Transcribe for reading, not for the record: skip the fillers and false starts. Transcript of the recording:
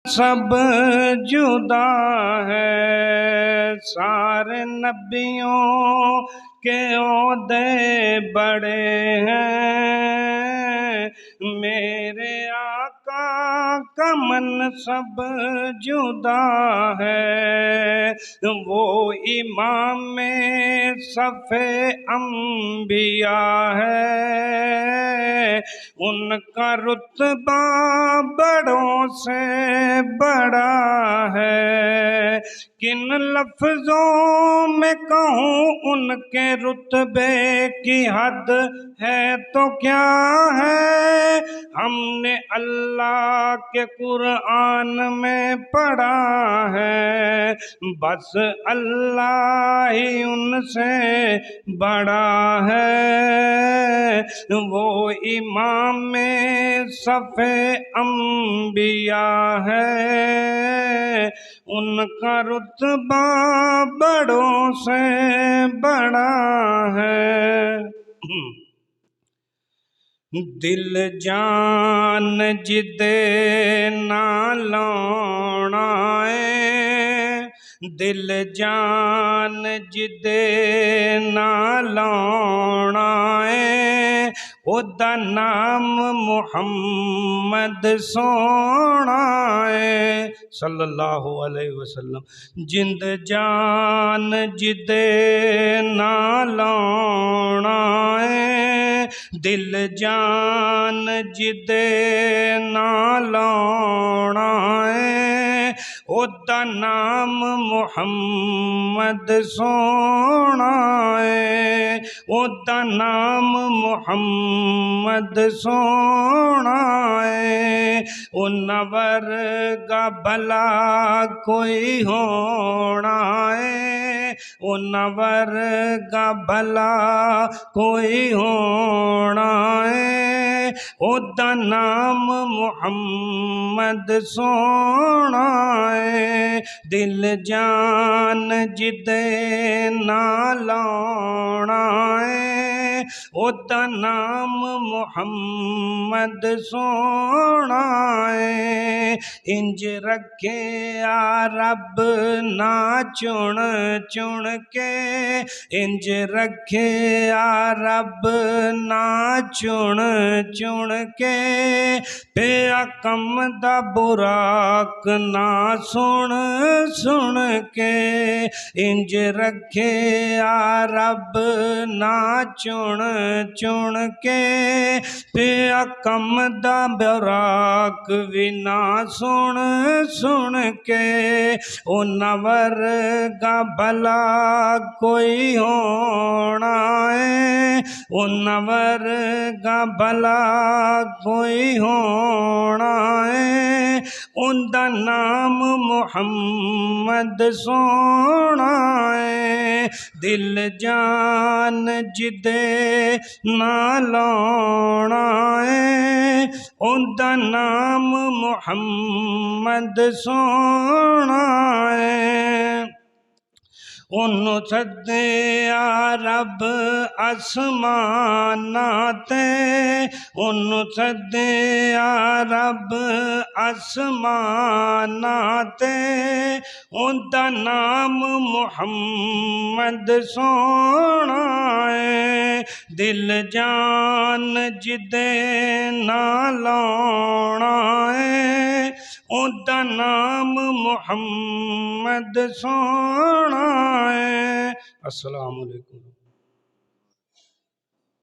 सब जुदा है, सारे नबियों के ओहदे बड़े हैं, मेरे आका का मन सब जुदा है। वो इमाम में सफ़े अंबिया है, उनका रुतबा बड़ों से बड़ा है। किन लफ्जों में कहूँ उनके रुतबे की हद है तो क्या है, हमने अल्लाह के कुरान में पढ़ा है। बस अल्लाह ही उनसे बड़ा है, वो इमाम में सफ़े अंबिया है, उनका रुतबा बड़ों से बड़ा है। दिल जान जिदे ना लाना है, दिल जान जिदे ना लाना है, ओदा नाम मुहम्मद सोना है सल्लल्लाहु अलैहि वसल्लम। जिंद जान जिदे ना लाना है, दिल जान जिदे ना लाना है, ओदा नाम मुहम्मद सोना है, ओदा नाम मुहम्मद सोना है। उन्नवर का भला कोई होना है, उन्नवर का भला कोई होना है, ओदा नाम मुहम्मद सोना है। दिल जान जिदे ना लाना है, ओदा नाम मुहम्मद सोना है। इंज रखे आ रब ना चुन चुन के, इंज रखे आ रब ना चुन चुन के, पे कम दा बुराक ना सुन सुन के। इंज रखे आ रब ना चुन चुन के, पे कम दा बुराक भी ना सुन सुन के। ओ नवर का भला कोई होना है, ओ नवर का भला कोई होना है, उनका नाम मुहम्मद सोना है। दिल जान जिदे ना लाना है, उनका नाम मुहम्मद सोना है। उन्नू सदे आ रब आसमाना ते, उन्नू सदे आ रब आसमाना ते, उनका नाम मुहम्मद सोना है। दिल जान जिदे ना लाना है, उनका नाम मुहम्मद सोना है। अस्सलामु अलैकुम।